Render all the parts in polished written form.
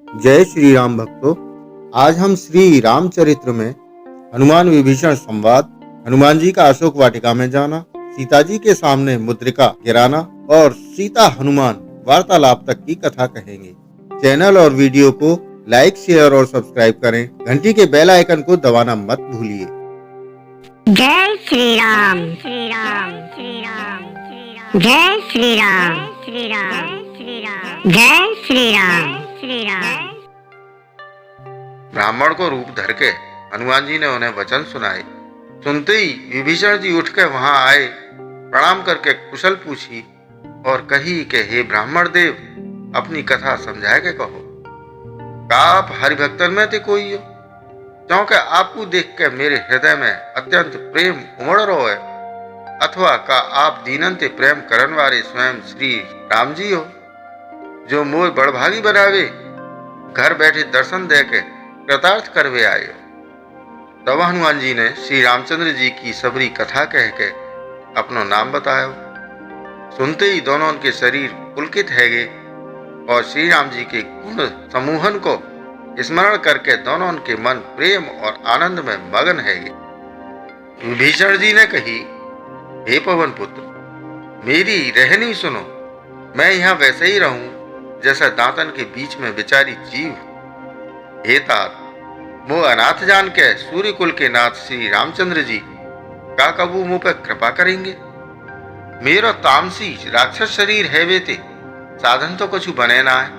जय श्री राम भक्तों। आज हम श्री रामचरित्र में हनुमान विभीषण संवाद, हनुमान जी का अशोक वाटिका में जाना, सीता जी के सामने मुद्रिका गिराना और सीता हनुमान वार्तालाप तक की कथा कहेंगे। चैनल और वीडियो को लाइक, शेयर और सब्सक्राइब करें। घंटी के बेल आइकन को दबाना मत भूलिए। जय श्री राम, श्री राम, श्री राम, जय श्री राम, श्री राम, श्री राम, जय श्री राम, श्री राम। ब्राह्मण को रूप धर के हनुमान जी ने उन्हें वचन सुनाए। सुनते ही विभीषण जी उठ के वहां आए, प्रणाम करके कुशल पूछी और कही कि हे ब्राह्मण देव, अपनी कथा समझाए के कहो। का आप हरिभक्तन में थे कोई हो, क्योंकि आपको देख के मेरे हृदय में अत्यंत प्रेम उमड़ रहो है, अथवा का आप दीनंते प्रेम करन वाले स्वयं श्री राम जी हो, जो मोर बड़भागी बनावे, घर बैठे दर्शन दे के कृतार्थ करवे आए हो। तब हनुमान जी ने श्री रामचंद्र जी की सबरी कथा कह के अपनो नाम बतायो। सुनते ही दोनों के शरीर पुलकित है गए और श्री राम जी के गुण समूहन को स्मरण करके दोनों के मन प्रेम और आनंद में मगन है गए। विभीषण जी ने कही, हे पवन पुत्र, मेरी रहनी सुनो। मैं यहाँ वैसे ही रहूं जैसा दांतन के बीच में बेचारी जीव। हे तात, मो अनाथ जान के सूर्य कुल के नाथ श्री रामचंद्र जी का कबू मुंह पर कृपा करेंगे। मेरा तामसी राक्षस शरीर है वेते, साधन तो कुछ बने ना है,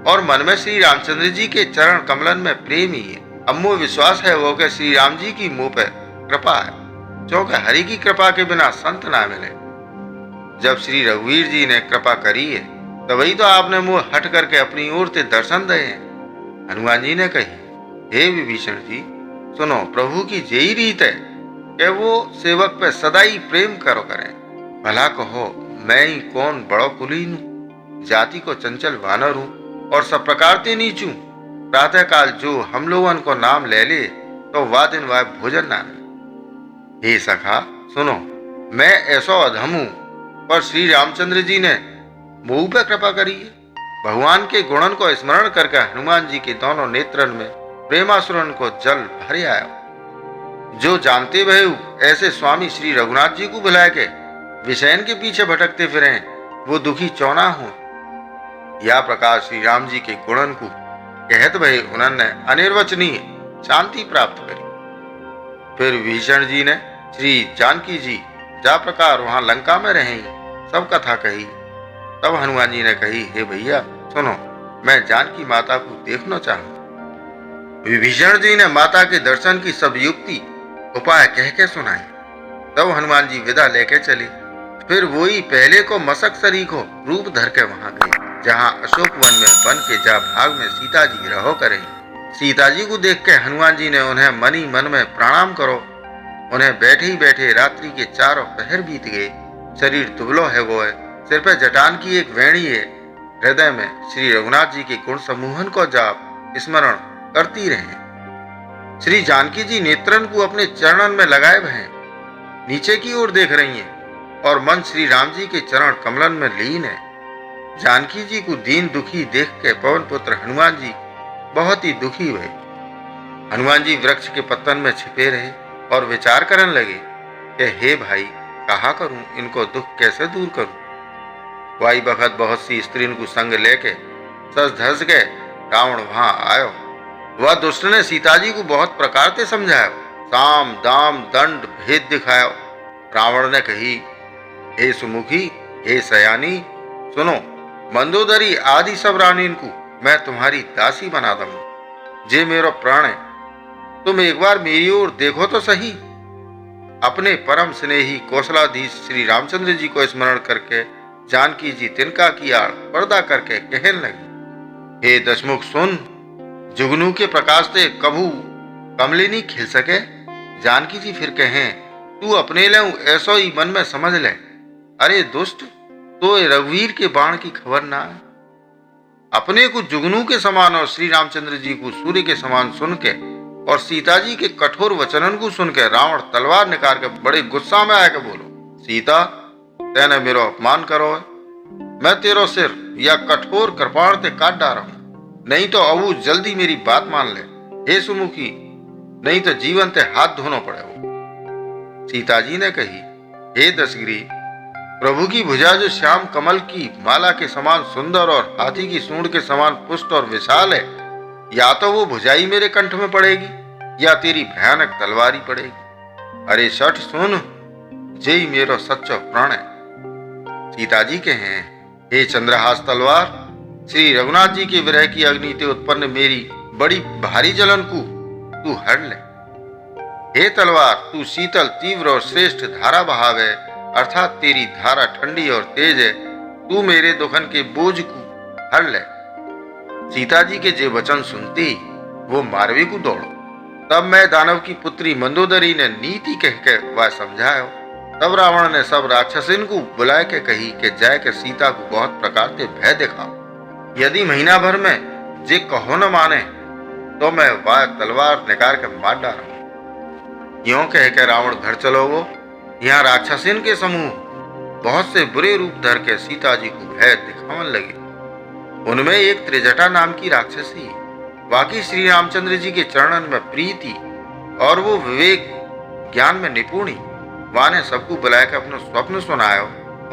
और मन में श्री रामचंद्र जी के चरण कमलन में प्रेम ही है। अम्मो विश्वास है वो कि श्री राम जी की मुंह पर कृपा है, क्योंकि हरि की कृपा के बिना संत ना मिले। जब श्री रघुवीर जी ने कृपा करी है, तभी तो आपने मुंह हट करके अपनी ओर से दर्शन दे हैं। हनुमान जी ने कही, हे विभीषण जी, सुनो, प्रभु की यही रीत है कि वो सेवक पे सदा ही प्रेम करो करें। भला कहो, मैं ही कौन बड़ो कुलीन हूँ, जाति को चंचल वानर हूँ और सब प्रकार से नीच हूँ। प्रातः काल जो हम लोगन को नाम ले ले तो वाह दिन वाह भोजन ना मिले। हे सखा सुनो, मैं ऐसा अधम हूँ, पर श्री रामचंद्र जी ने मुंह पे कृपा करी है। भगवान के गुणन को स्मरण करके हनुमान जी के दोनों नेत्रन में प्रेमासुरन को जल भरे आया। जो जानते भयु ऐसे स्वामी श्री रघुनाथ जी को बुलाए के विषयन के पीछे भटकते फिरे, वो दुखी चौना हो। या प्रकार श्री राम जी के गुणन को कहत भय उन्होंने अनिर्वचनीय शांति प्राप्त करी। फिर विभीषण जी ने श्री जानकी जी जा प्रकार वहां लंका में रहे सब कथा कही। तब हनुमान जी ने कही, हे भैया सुनो, मैं जानकी माता को देखना चाहूं। विभीषण जी ने माता के दर्शन की सब युक्ति उपाय कह के सुनाई। तब हनुमान जी विदा लेके चले। फिर वही पहले को मसक शरीक हो रूप धर के वहां गए, जहां अशोक वन में बन के जा भाग में सीता जी रहो करें। सीता जी को देख के हनुमान जी ने उन्हें मन ही मन में प्रणाम करो। उन्हें बैठे ही बैठे रात्रि के चारों पहर बीत गए। शरीर दुबलो है वो है, सिर पर जटान की एक वेणी है, हृदय में श्री रघुनाथ जी के गुण समूहन को जाप स्मरण करती रहे। श्री जानकी जी नेत्रन को अपने चरणन में लगाए भय नीचे की ओर देख रही हैं और मन श्री राम जी के चरण कमलन में लीन है। जानकी जी को दीन दुखी देख के पवन पुत्र हनुमान जी बहुत ही दुखी हुए। हनुमान जी वृक्ष के पत्तन में छिपे रहे और विचार करने लगे कि हे भाई, कहा करूं, इनको दुख कैसे दूर करूं। वाई बखत बहुत सी स्त्रियों को संग लेके सज धस गए रावण वहां आयो। वह दुष्ट ने सीता जी को बहुत प्रकार से समझाया, साम दाम दंड भेद दिखायो। रावण ने कही, हे सुमुखी, हे सयानी, सुनो, मंदोदरी आदि सब रानी को मैं तुम्हारी दासी बना दूंगा। जे मेरा प्राण है, तुम एक बार मेरी ओर देखो तो सही। अपने परम स्नेही कौशलाधीश श्री रामचंद्र जी को स्मरण करके जानकी जी तिनका की आड़ पर्दा करके कहने लगी, हे दशमुख सुन, जुगनू के प्रकाश से कभू कमलिनी खिल सके। जानकी जी फिर कहें, तू अपने ले ऐसो ही मन में समझ ले। अरे दुष्ट, तो रघुवीर के बाण की खबर ना है। अपने को जुगनू के समान और श्री रामचंद्र जी को सूर्य के समान सुन के और सीता जी के कठोर वचनन को सुन के रावण तलवार निकाल के बड़े गुस्सा में आके बोलो, सीता, तेने मेरो अपमान करो है, मैं तेरो सिर या कठोर कृपाण ते काट डाल रहा हूं, नहीं तो अबू जल्दी मेरी बात मान ले। हे सुमुखी, नहीं तो जीवन ते हाथ धोना पड़े वो। सीता जी ने कही, हे दशग्रीव, प्रभु की भुजा जो श्याम कमल की माला के समान सुंदर और हाथी की सूंड के समान पुष्ट और विशाल है, या तो वो भुजाई मेरे कंठ में पड़ेगी या तेरी भयानक तलवारी पड़ेगी। अरे शठ सुन, जय मेरो सच्चो प्राण है। सीता जी के हैं, हे चंद्रहास तलवार, श्री रघुनाथ जी के विरह की अग्नि ते उत्पन्न मेरी बड़ी भारी जलन को तू हर ले। हे तलवार, तू शीतल तीव्र और श्रेष्ठ धारा बहावे, अर्थात तेरी धारा ठंडी और तेज है, तू मेरे दुखन के बोझ को हर ले। सीता जी के जे वचन सुनते ही वो मारवे को दौड़ो। तब मैं दानव की पुत्री मंदोदरी ने नीति कह के वह समझायो। तब रावण ने सब राक्षसिन को बुलाए के कही कि जाए के सीता को बहुत प्रकार से भय दिखाओ। यदि महीना भर में जे कहो न माने तो मैं वह तलवार निकाल के मार डालूंगा। यूं कह के रावण घर चलो गो। यहाँ राक्षसिन के समूह बहुत से बुरे रूप धर के सीता जी को भय दिखावन लगे। उनमें एक त्रिजटा नाम की राक्षसी, बाकी श्री रामचंद्र जी के चरणन में प्रीति और वो विवेक ज्ञान में निपुणी, वह ने सबको बुलाया के अपना स्वप्न सुनायो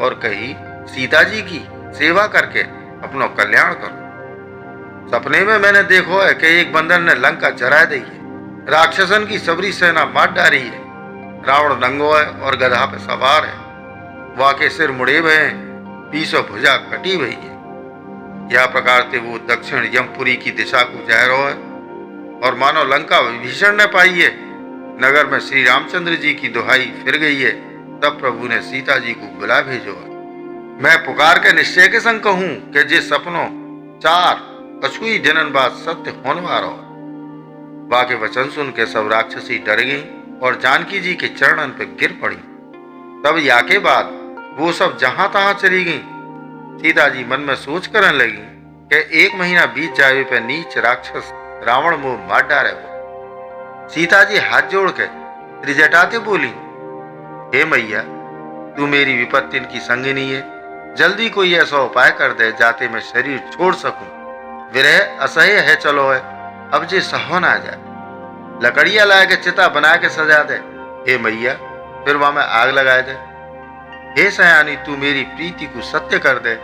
और कही, सीता जी की सेवा करके अपनो कल्याण करो। सपने में मैंने देखो है कि एक बंदर ने लंका जरा दी है, राक्षसन की सबरी सेना मार डाली है। रावण नंगो है और गधा पे सवार है, वह के सिर मुड़े हुए हैं, पीछे भुजा कटी हुई है। यह प्रकार से वो दक्षिण यमपुरी की दिशा को जा रहा है और मानो लंका विभीषण ने पाई है। नगर में श्री रामचंद्र जी की दुहाई फिर गई है। तब प्रभु ने सीता जी को बुला भेजो है। मैं पुकार के निश्चय के संग कहूं कि जे सपनों 4 कछुई दिनन बाद सत्य होने वाला हो। बाके वचन सुन के सब राक्षसी डर गई और जानकी जी के चरणन पे गिर पड़ी। तब या के बाद वो सब जहां तहां चली गई। सीता जी मन में सोच करने लगी कि 1 महीना बीत जाए पे नीच राक्षस रावण मुंह मार डाले वो। सीता जी हाथ जोड़ के त्रिजटाते बोली, हे मैया, तू मेरी विपत्ति की संगिनी है, जल्दी कोई ऐसा उपाय कर दे जाते मैं शरीर छोड़ सकूं। विरह असह्य है चलो है, अब जे सहो ना जाए। लकड़िया ला के चिता बना के सजा दे, हे मैया, फिर वहां में आग लगा दे। हे सयानी, तू मेरी प्रीति को सत्य कर दे।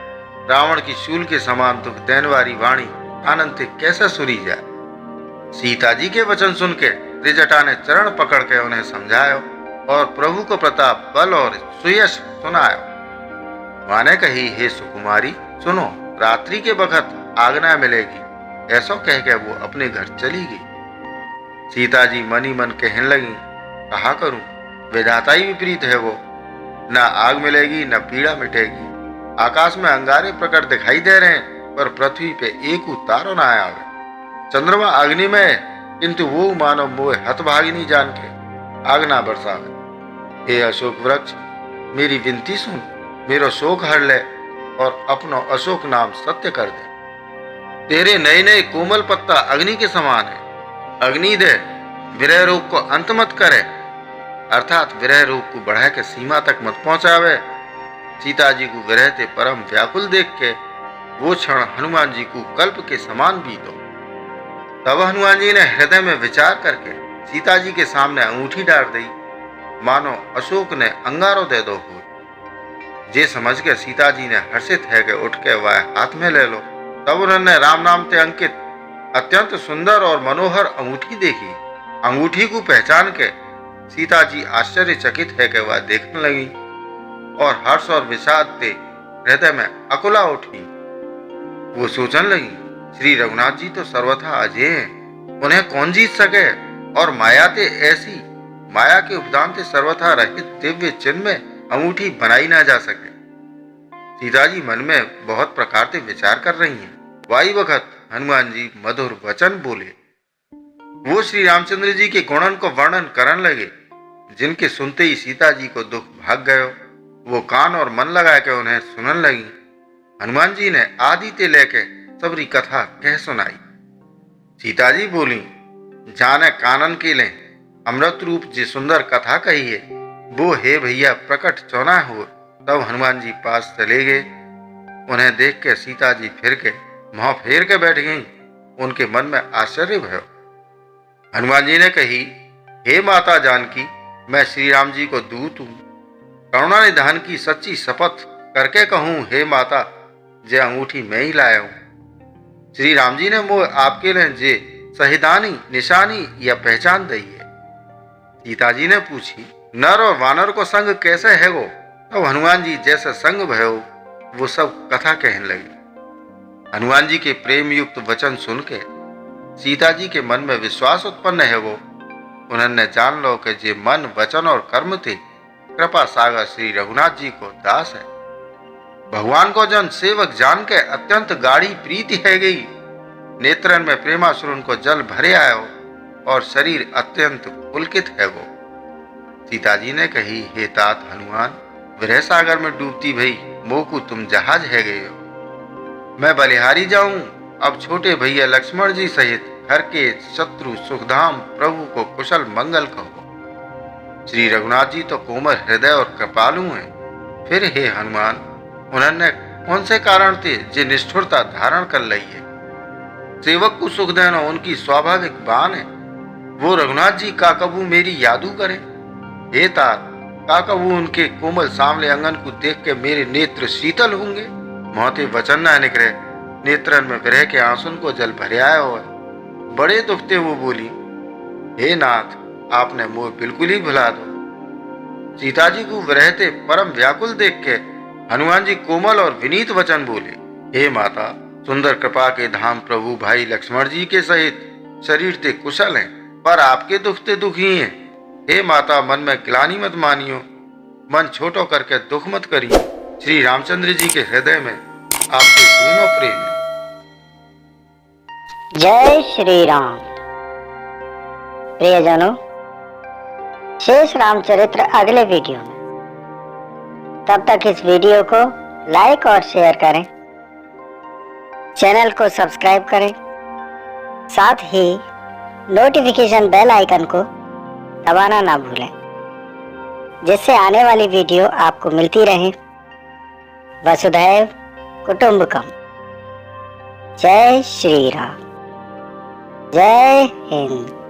रावण की शूल के समान दुख देने वाली वाणी आनंद से कैसे सुनी जाए। सीता जी के वचन सुन के त्रिजटा ने चरण पकड़ के उन्हें समझायो और प्रभु को प्रताप, बल और सुयश सुनायो। माने कही, हे सुकुमारी, सुनो, रात्रि के वक्त आज्ञा मिलेगी। ऐसा कह के वो अपने घर चली गई। सीता जी मनी मन कहने लगी, कहा करूं, विधाता ही विपरीत है वो, न आग मिलेगी न पीड़ा मिटेगी। आकाश में अंगारे प्रकट दिखाई दे रहे हैं पर पृथ्वी पे एक तारो ना आया। चंद्रमा अग्नि में है किंतु वो मानव मोह हतभागिनी जान के आग ना बरसावे। हे अशोक वृक्ष, मेरी विनती सुन, मेरो शोक हर ले और अपनो अशोक नाम सत्य कर दे। तेरे नए नए कोमल पत्ता अग्नि के समान है। अग्नि दे, विरह रोग को अंत मत करे, अर्थात विरह रोग को बढ़ा के सीमा तक मत पहुंचावे। सीता जी को विरह ते परम व्याकुल देख के वो क्षण हनुमान जी को कल्प के समान बीतो। तब हनुमान जी ने हृदय में विचार करके सीता जी के सामने अंगूठी डाल दी, मानो अशोक ने अंगारो दे दो हो। जे समझ के सीता जी ने हर्षित है के उठ के वह हाथ में ले लो। तब उन्होंने राम नाम से अंकित अत्यंत सुंदर और मनोहर अंगूठी देखी। अंगूठी को पहचान के सीता जी आश्चर्यचकित है कि वह देखने लगी और हर्ष और विषाद से हृदय में अकुला उठी। वो सोचने लगी, श्री रघुनाथ जी तो सर्वथा अजय हैं, उन्हें कौन जीत सके। और माया ते ऐसी माया के उपदान से सर्वथा रहित दिव्य चिन्ह में अंगूठी बनाई ना जा सके। सीता जी मन में बहुत प्रकार से विचार कर रही हैं। वाई वक्त हनुमान जी मधुर वचन बोले। वो श्री रामचंद्र जी के गुणन को वर्णन करने लगे, जिनके सुनते ही सीता जी को दुख भाग गयो। वो कान और मन लगा के उन्हें सुनने लगी। हनुमान जी ने आदि ते लेके सबरी कथा कह सुनाई। सीता जी बोली, जाने कानन के ले अमृत रूप जी सुंदर कथा कही है, वो हे भैया प्रकट चौना हो। तब हनुमान जी पास चले गए। उन्हें देख के सीता जी फिर के मुंह फेर के बैठ गईं उनके मन में आश्चर्य भयो। हनुमान जी ने कही, हे माता जानकी, मैं श्री राम जी को दूत हूँ। करुणा निधान की सच्ची शपथ करके कहूँ, हे माता, जे अंगूठी मैं ही लाया हूँ। श्री राम जी ने मोह आपके लिए जे शहीदानी निशानी या पहचान दी है। सीता जी ने पूछी, नर और वानर को संग कैसे है वो? तो हनुमान जी जैसे संग भयो वो सब कथा कहने लगी। हनुमान जी के प्रेम युक्त वचन सुन के सीता जी के मन में विश्वास उत्पन्न है वो। उन्होंने जान लो कि जे मन वचन और कर्म थे कृपा सागर श्री रघुनाथ जी को दास है। भगवान को जन सेवक जान के अत्यंत गाढ़ी प्रीति है गई। नेत्रन में प्रेमाश्रु को जल भरे आयो और शरीर अत्यंत पुलकित है वो। सीता जी ने कही, हे तात हनुमान, विरह सागर में डूबती भई मोकू तुम जहाज है गए हो। मैं बलिहारी जाऊं, अब छोटे भैया लक्ष्मण जी सहित घर के शत्रु सुखधाम प्रभु को कुशल मंगल कहो। श्री रघुनाथ जी तो कोमल हृदय और कृपालु हैं। फिर हे हनुमान, उन्होंने कौन से कारण थे जे निष्ठुरता धारण कर ली है? सेवक को सुख देना उनकी स्वाभाविक बान है। वो रघुनाथ जी का कबू मेरी यादू करे। हे तात, का कबू उनके कोमल सामले अंगन को देख के मेरे नेत्र शीतल होंगे? मोहते वचन न निकले, नेत्रन में विरह के आंसुन को जल भरे आया हो। बड़े दुखते वो बोली, हे नाथ, आपने मोह बिल्कुल ही भुला दो। सीता जी को विरहते परम व्याकुल देख के हनुमान जी कोमल और विनीत वचन बोले, हे माता, सुंदर कृपा के धाम प्रभु भाई लक्ष्मण जी के सहित शरीर ते कुशल हैं, पर आपके दुखते दुखी हैं। हे माता, मन में ग्लानि मत मानियो, मन छोटो करके दुख मत करियो। श्री रामचंद्र जी के हृदय में आपसे दोनों प्रेम है। जय श्री राम। प्रियजनों, शेष रामचरित्र अगले वीडियो में। तब तक इस वीडियो को लाइक और शेयर करें, चैनल को सब्सक्राइब करें, साथ ही नोटिफिकेशन बेल आइकन को दबाना ना भूलें, जिससे आने वाली वीडियो आपको मिलती रहे। वसुधैव कुटुंबकम। जय श्री राम। जय हिंद।